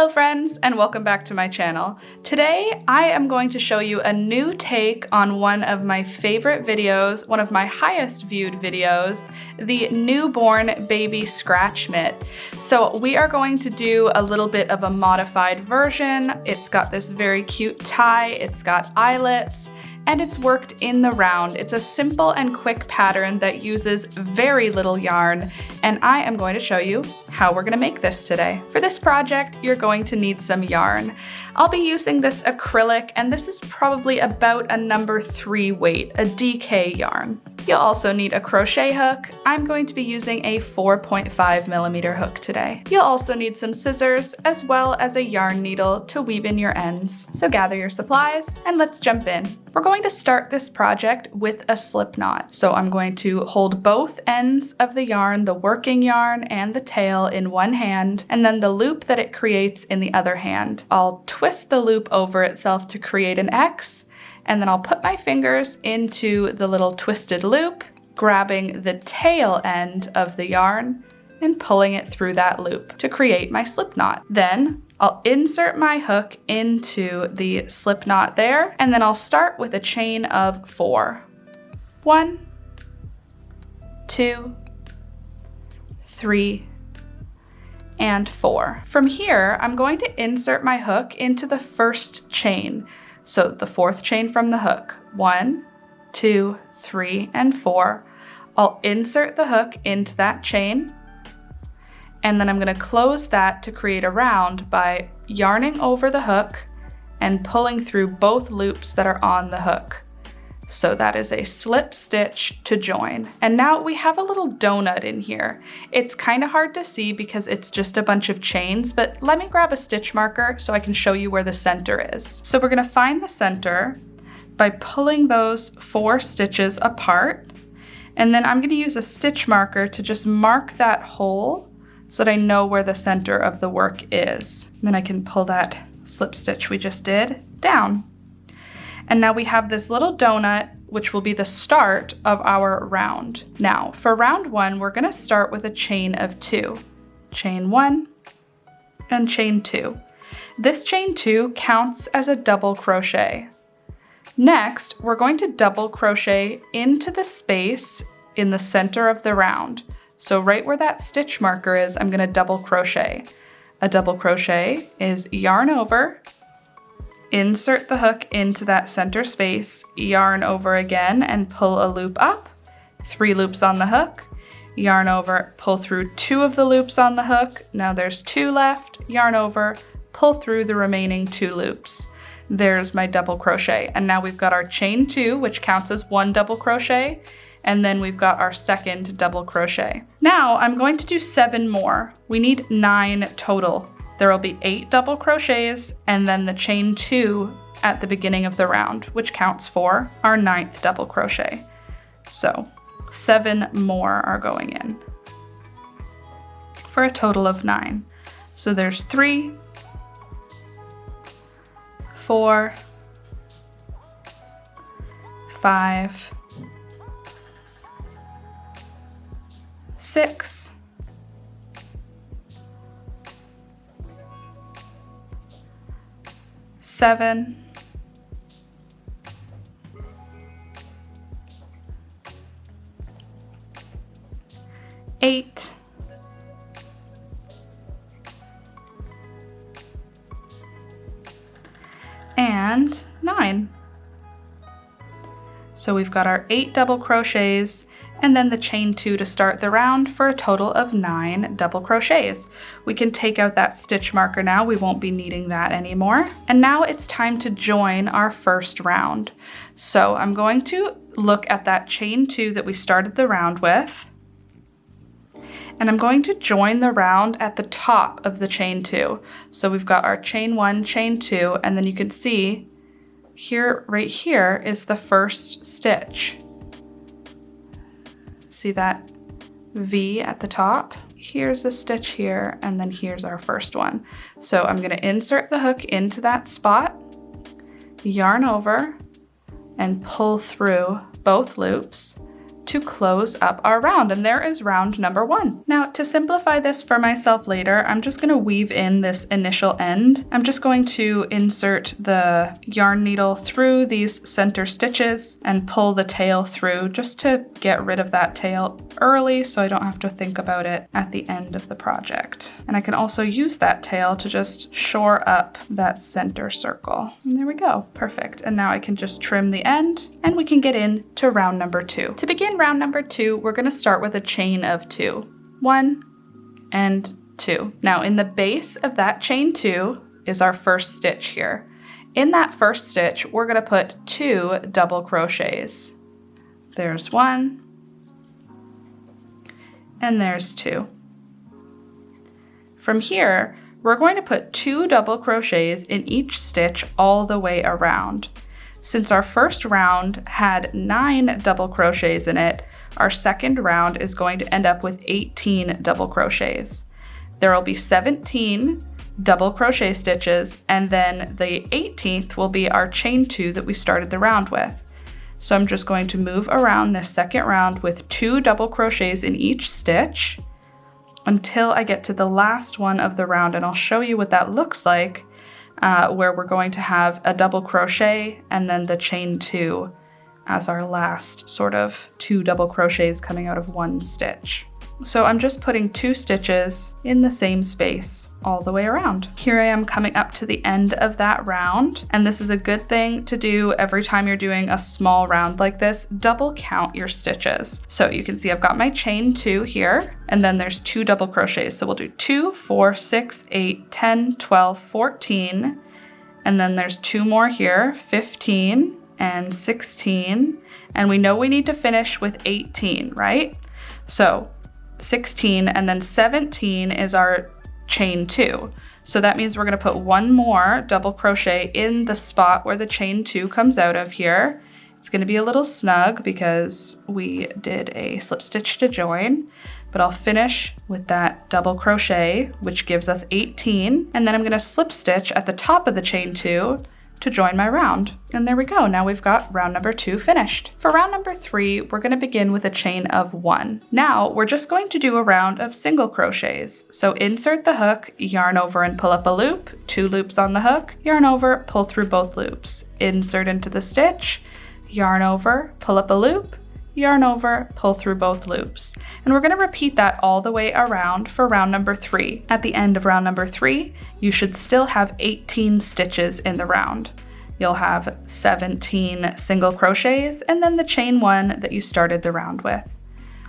Hello friends, and welcome back to my channel. Today I am going to show you a new take on one of my favorite videos, one of my highest viewed videos, the newborn baby scratch mitt. So we are going to do a little bit of a modified version. It's got this very cute tie, it's got eyelets, and it's worked in the round. It's a simple and quick pattern that uses very little yarn, and I am going to show you how we're gonna make this today. For this project, you're going to need some yarn. I'll be using this acrylic, and this is probably about a number 3 weight, a DK yarn. You'll also need a crochet hook. I'm going to be using a 4.5mm hook today. You'll also need some scissors, as well as a yarn needle to weave in your ends. So gather your supplies, and let's jump in. We're going to start this project with a slip knot. So I'm going to hold both ends of the yarn, the working yarn and the tail, in one hand, and then the loop that it creates in the other hand. I'll twist the loop over itself to create an X, and then I'll put my fingers into the little twisted loop, grabbing the tail end of the yarn and pulling it through that loop to create my slip knot. Then I'll insert my hook into the slip knot there, and then I'll start with a chain of 4. 1, 2, 3, and 4. From here, I'm going to insert my hook into the first chain. So the 4th chain from the hook. 1, 2, 3, and 4. I'll insert the hook into that chain, and then I'm going to close that to create a round by yarning over the hook and pulling through both loops that are on the hook. So that is a slip stitch to join. And now we have a little donut in here. It's kind of hard to see because it's just a bunch of chains, but let me grab a stitch marker so I can show you where the center is. So we're going to find the center by pulling those 4 stitches apart, and then I'm going to use a stitch marker to just mark that hole so that I know where the center of the work is. And then I can pull that slip stitch we just did down. And now we have this little donut, which will be the start of our round. Now, for round 1, we're gonna start with a chain of 2. Chain 1 and chain 2. This chain 2 counts as a double crochet. Next, we're going to double crochet into the space in the center of the round. So right where that stitch marker is, I'm gonna double crochet. A double crochet is yarn over, insert the hook into that center space, yarn over again and pull a loop up, 3 loops on the hook, yarn over, pull through 2 of the loops on the hook, now there's 2 left, yarn over, pull through the remaining 2 loops. There's my double crochet, and now we've got our chain 2, which counts as 1 double crochet, and then we've got our second double crochet. Now I'm going to do 7 more. We need 9 total. There will be 8 double crochets and then the chain 2 at the beginning of the round, which counts for our 9th double crochet. So 7 more are going in for a total of 9. So there's 3, 4, 5, 6, 7, 8, and 9. So we've got our 8 double crochets and then the chain 2 to start the round for a total of 9 double crochets. We can take out that stitch marker now, we won't be needing that anymore. And now it's time to join our first round. So I'm going to look at that chain 2 that we started the round with, and I'm going to join the round at the top of the chain 2. So we've got our chain 1, chain 2, and then you can see here, right here is the first stitch. See that V at the top? Here's a stitch here, and then here's our first one. So I'm gonna insert the hook into that spot, yarn over, and pull through both loops, to close up our round, and there is round number 1. Now, to simplify this for myself later, I'm just going to weave in this initial end. I'm just going to insert the yarn needle through these center stitches and pull the tail through just to get rid of that tail early so I don't have to think about it at the end of the project. And I can also use that tail to just shore up that center circle. And there we go. Perfect. And now I can just trim the end and we can get into round number 2. To begin round number 2, we're going to start with a chain of 2. 1 and 2. Now in the base of that chain 2 is our first stitch here. In that first stitch, we're going to put 2 double crochets. There's 1 and there's 2. From here, we're going to put 2 double crochets in each stitch all the way around. Since our first round had 9 double crochets in it, our second round is going to end up with 18 double crochets. There will be 17 double crochet stitches, and then the 18th will be our chain 2 that we started the round with. So I'm just going to move around this second round with 2 double crochets in each stitch until I get to the last one of the round, and I'll show you what that looks like, where we're going to have a double crochet and then the chain 2 as our last sort of 2 double crochets coming out of one stitch. So I'm just putting 2 stitches in the same space all the way around. Here I am coming up to the end of that round, and this is a good thing to do every time you're doing a small round like this. Double count your stitches. So you can see I've got my chain 2 here, and then there's 2 double crochets. So we'll do 2, 4, 6, 8, 10, 12, 14, and then there's 2 more here, 15 and 16, and we know we need to finish with 18, right? So 16 and then 17 is our chain 2. So that means we're going to put 1 more double crochet in the spot where the chain 2 comes out of here. It's going to be a little snug because we did a slip stitch to join, but I'll finish with that double crochet, which gives us 18. And then I'm going to slip stitch at the top of the chain 2 to join my round. And there we go. Now we've got round number 2 finished. For round number 3, we're going to begin with a chain of 1. Now we're just going to do a round of single crochets. So insert the hook, yarn over and pull up a loop, 2 loops on the hook, yarn over, pull through both loops, insert into the stitch, yarn over, pull up a loop, yarn over, pull through both loops. And we're going to repeat that all the way around for round number 3. At the end of round number 3, you should still have 18 stitches in the round. You'll have 17 single crochets and then the chain 1 that you started the round with.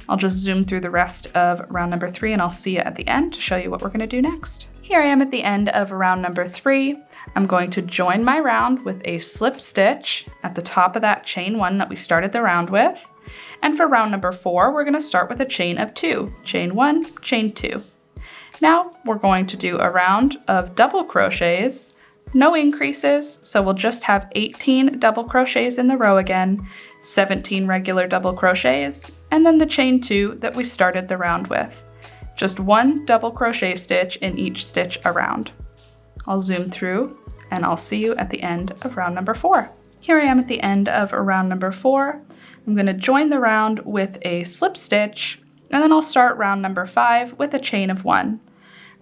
I'll just zoom through the rest of round number 3 and I'll see you at the end to show you what we're going to do next. Here I am at the end of round number 3. I'm going to join my round with a slip stitch at the top of that chain 1 that we started the round with. And for round number 4, we're going to start with a chain of 2. Chain 1, chain 2. Now we're going to do a round of double crochets, no increases, so we'll just have 18 double crochets in the row again, 17 regular double crochets, and then the chain 2 that we started the round with. Just 1 double crochet stitch in each stitch around. I'll zoom through and I'll see you at the end of round number 4. Here I am at the end of round number 4. I'm going to join the round with a slip stitch, and then I'll start round number 5 with a chain of 1.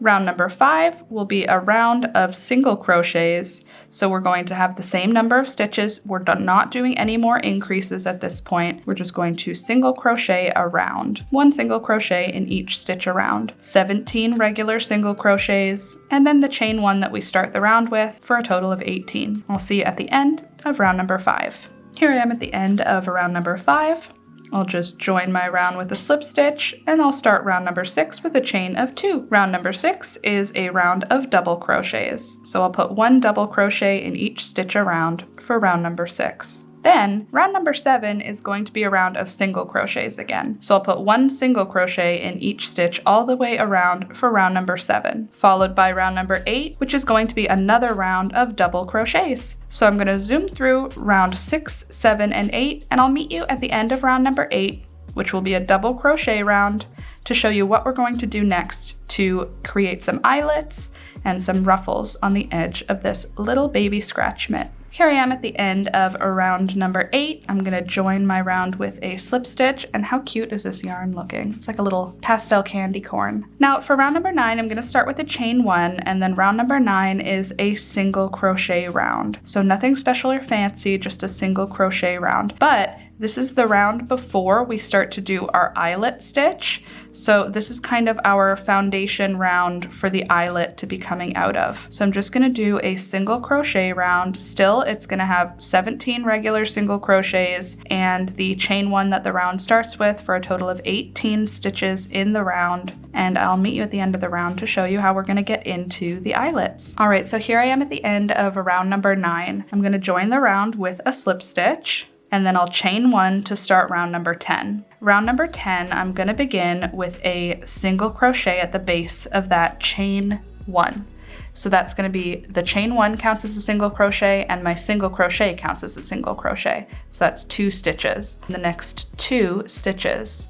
Round number 5 will be a round of single crochets, so we're going to have the same number of stitches. We're not doing any more increases at this point. We're just going to single crochet around. 1 single crochet in each stitch around. 17 regular single crochets, and then the chain 1 that we start the round with for a total of 18. I'll see you at the end of round number 5. Here I am at the end of round number 5. I'll just join my round with a slip stitch, and I'll start round number 6 with a chain of 2. Round number 6 is a round of double crochets, so I'll put 1 double crochet in each stitch around for round number 6. Then, round number 7 is going to be a round of single crochets again. So I'll put 1 single crochet in each stitch all the way around for round number 7, followed by round number 8, which is going to be another round of double crochets. So I'm going to zoom through round 6, 7, and 8, and I'll meet you at the end of round number 8, which will be a double crochet round, to show you what we're going to do next to create some eyelets and some ruffles on the edge of this little baby scratch mitt. Here I am at the end of round number 8. I'm gonna join my round with a slip stitch, and how cute is this yarn looking? It's like a little pastel candy corn. Now for round number 9, I'm gonna start with a chain 1, and then round number 9 is a single crochet round. So nothing special or fancy, just a single crochet round. But this is the round before we start to do our eyelet stitch. So this is kind of our foundation round for the eyelet to be coming out of. So I'm just gonna do a single crochet round. Still, it's gonna have 17 regular single crochets and the chain 1 that the round starts with for a total of 18 stitches in the round. And I'll meet you at the end of the round to show you how we're gonna get into the eyelets. All right, so here I am at the end of round number 9. I'm gonna join the round with a slip stitch, and then I'll chain 1 to start round number 10. Round number 10, I'm gonna begin with a single crochet at the base of that chain 1. So that's gonna be the chain 1 counts as a single crochet, and my single crochet counts as a single crochet. So that's 2 stitches. The next 2 stitches.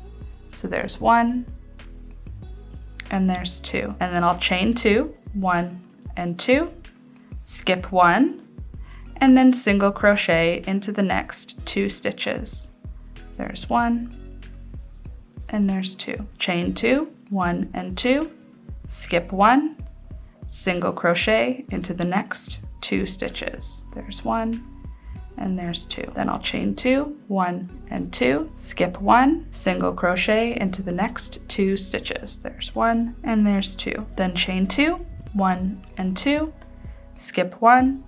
So there's 1, and there's 2. And then I'll chain 2, 1 and 2, skip 1, and then single crochet into the next 2 stitches. There's 1, and there's 2. Chain 2, 1 and 2, skip 1, single crochet into the next 2 stitches. There's 1, and there's 2. Then I'll chain 2, 1 and 2, skip 1, single crochet into the next 2 stitches. There's 1, and there's 2. Then chain 2, 1 and 2, skip 1,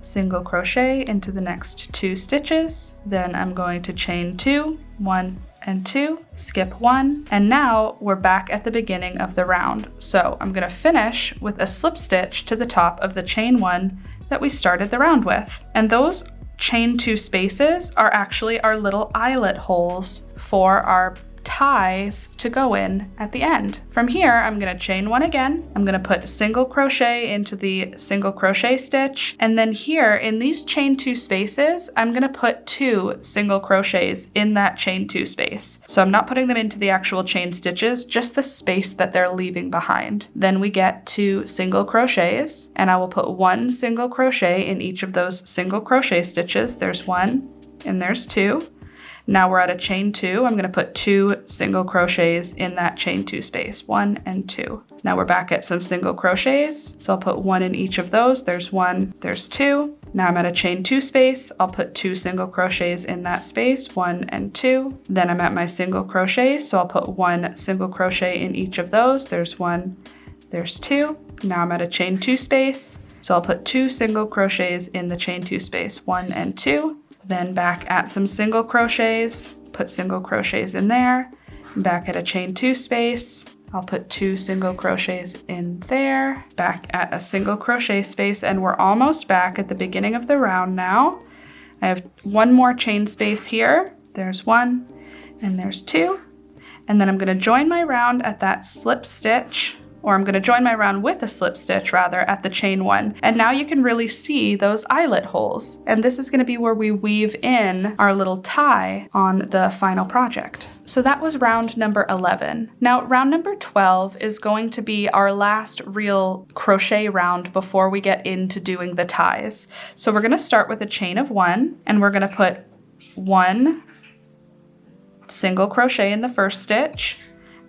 single crochet into the next 2 stitches. Then I'm going to chain 2, 1 and 2, skip 1, and now we're back at the beginning of the round. So I'm gonna finish with a slip stitch to the top of the chain 1 that we started the round with. And those chain 2 spaces are actually our little eyelet holes for our ties to go in at the end. From here, I'm gonna chain 1 again. I'm gonna put single crochet into the single crochet stitch. And then here in these chain 2 spaces, I'm gonna put 2 single crochets in that chain 2 space. So I'm not putting them into the actual chain stitches, just the space that they're leaving behind. Then we get 2 single crochets, and I will put 1 single crochet in each of those single crochet stitches. There's 1 and there's 2. Now we're at a chain 2. I'm gonna put 2 single crochets in that chain 2 space, 1 and 2. Now we're back at some single crochets. So I'll put 1 in each of those. There's 1, there's 2. Now I'm at a chain 2 space. I'll put 2 single crochets in that space, 1 and 2. Then I'm at my single crochets. So I'll put 1 single crochet in each of those. There's 1, there's 2. Now I'm at a chain 2 space. So I'll put 2 single crochets in the chain 2 space, 1 and 2. Then back at some single crochets, put single crochets in there. Back at a chain 2 space, I'll put 2 single crochets in there. Back at a single crochet space, and we're almost back at the beginning of the round now. I have 1 more chain space here. There's 1, and there's 2. And then I'm gonna join my round at that slip stitch, or I'm gonna join my round with a slip stitch rather at the chain 1. And now you can really see those eyelet holes. And this is gonna be where we weave in our little tie on the final project. So that was round number 11. Now round number 12 is going to be our last real crochet round before we get into doing the ties. So we're gonna start with a chain of 1, and we're gonna put 1 single crochet in the first stitch,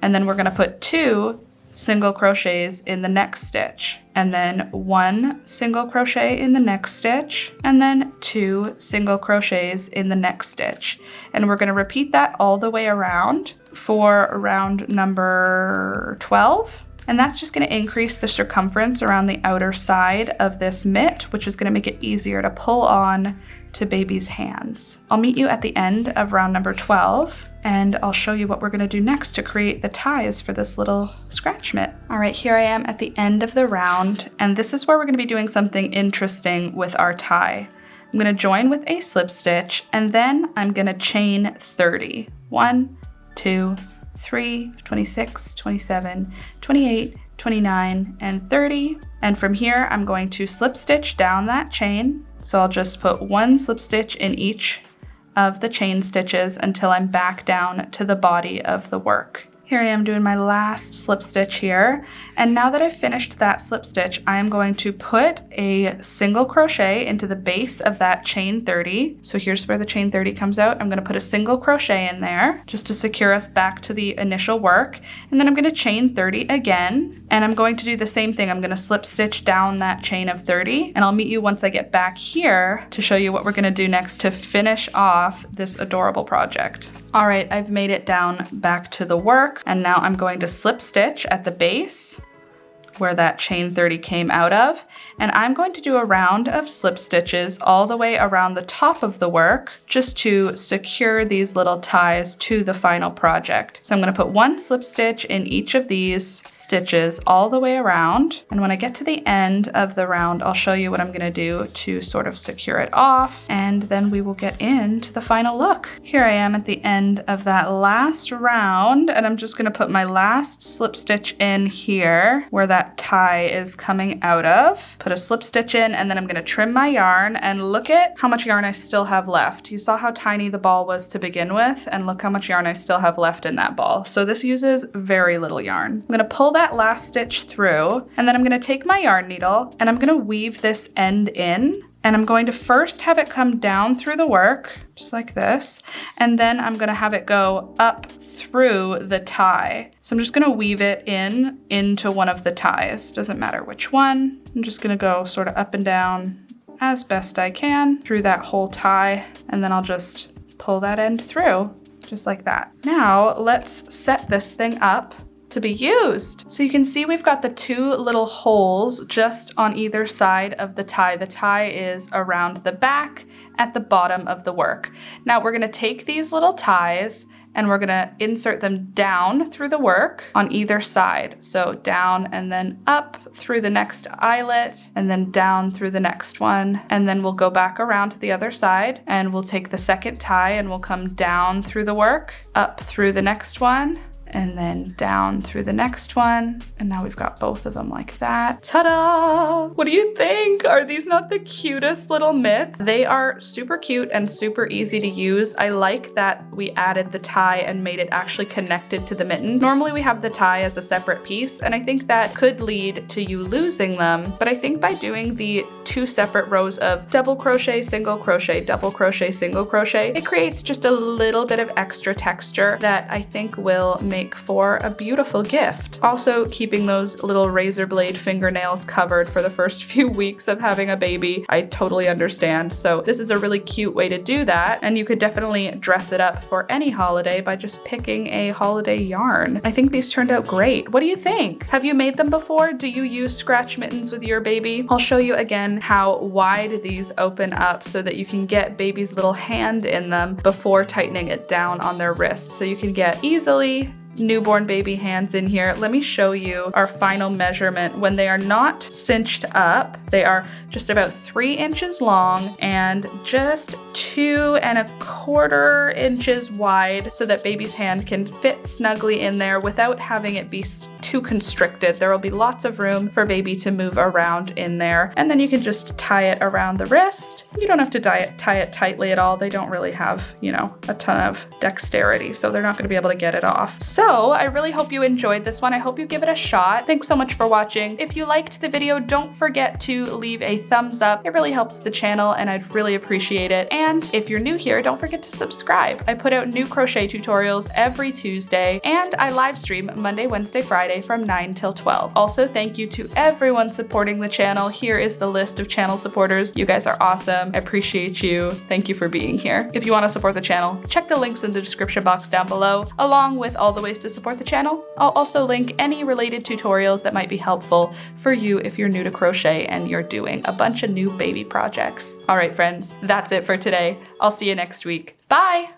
and then we're gonna put 2 single crochets in the next stitch, and then 1 single crochet in the next stitch, and then 2 single crochets in the next stitch. And we're going to repeat that all the way around for round number 12. And that's just going to increase the circumference around the outer side of this mitt, which is going to make it easier to pull on to baby's hands. I'll meet you at the end of round number 12, and I'll show you what we're going to do next to create the ties for this little scratch mitt. All right, here I am at the end of the round, and this is where we're going to be doing something interesting with our tie. I'm going to join with a slip stitch, and then I'm going to chain 30. 1, 2, 3, 26, 27, 28, 29, and 30. And from here, I'm going to slip stitch down that chain. So I'll just put 1 slip stitch in each of the chain stitches until I'm back down to the body of the work. Here I am doing my last slip stitch here. And now that I've finished that slip stitch, I am going to put a single crochet into the base of that chain 30. So here's where the chain 30 comes out. I'm going to put a single crochet in there just to secure us back to the initial work. And then I'm going to chain 30 again. And I'm going to do the same thing. I'm going to slip stitch down that chain of 30. And I'll meet you once I get back here to show you what we're going to do next to finish off this adorable project. All right, I've made it down back to the work. And now I'm going to slip stitch at the base where that chain 30 came out of. And I'm going to do a round of slip stitches all the way around the top of the work just to secure these little ties to the final project. So I'm going to put one slip stitch in each of these stitches all the way around. And when I get to the end of the round, I'll show you what I'm going to do to sort of secure it off. And then we will get into the final look. Here I am at the end of that last round, and I'm just going to put my last slip stitch in here where that tie is coming out of. Put a slip stitch in, and then I'm going to trim my yarn, and look at how much yarn I still have left. You saw how tiny the ball was to begin with, and look how much yarn I still have left in that ball. So this uses very little yarn. I'm going to pull that last stitch through, and then I'm going to take my yarn needle and I'm going to weave this end in. And I'm going to first have it come down through the work, just like this, and then I'm going to have it go up through the tie. So I'm just going to weave it into one of the ties. Doesn't matter which one. I'm just going to go sort of up and down as best I can through that whole tie, and then I'll just pull that end through, just like that. Now let's set this thing up to be used. So you can see we've got the two little holes just on either side of the tie. The tie is around the back at the bottom of the work. Now we're going to take these little ties and we're going to insert them down through the work on either side. So down and then up through the next eyelet, and then down through the next one. And then we'll go back around to the other side, and we'll take the second tie and we'll come down through the work, up through the next one, and then down through the next one. And now we've got both of them like that. Ta-da! What do you think? Are these not the cutest little mitts? They are super cute and super easy to use. I like that we added the tie and made it actually connected to the mitten. Normally we have the tie as a separate piece, and I think that could lead to you losing them. But I think by doing the two separate rows of double crochet, single crochet, double crochet, single crochet, it creates just a little bit of extra texture that I think will make for a beautiful gift. Also, keeping those little razor blade fingernails covered for the first few weeks of having a baby, I totally understand. So this is a really cute way to do that, and you could definitely dress it up for any holiday by just picking a holiday yarn. I think these turned out great. What do you think? Have you made them before? Do you use scratch mittens with your baby? I'll show you again how wide these open up so that you can get baby's little hand in them before tightening it down on their wrist. So you can get easily newborn baby hands in here. Let me show you our final measurement. When they are not cinched up, they are just about 3 inches long and just 2¼ inches wide, so that baby's hand can fit snugly in there without having it be too constricted. There will be lots of room for baby to move around in there. And then you can just tie it around the wrist. You don't have to tie it tightly at all. They don't really have, a ton of dexterity, so they're not going to be able to get it off. So I really hope you enjoyed this one. I hope you give it a shot. Thanks so much for watching. If you liked the video, don't forget to leave a thumbs up. It really helps the channel and I'd really appreciate it. And if you're new here, don't forget to subscribe. I put out new crochet tutorials every Tuesday, and I live stream Monday, Wednesday, Friday from 9 till 12. Also, thank you to everyone supporting the channel. Here is the list of channel supporters. You guys are awesome. I appreciate you. Thank you for being here. If you want to support the channel, check the links in the description box down below, along with all the ways to support the channel. I'll also link any related tutorials that might be helpful for you if you're new to crochet and you're doing a bunch of new baby projects. All right, friends, that's it for today. I'll see you next week. Bye!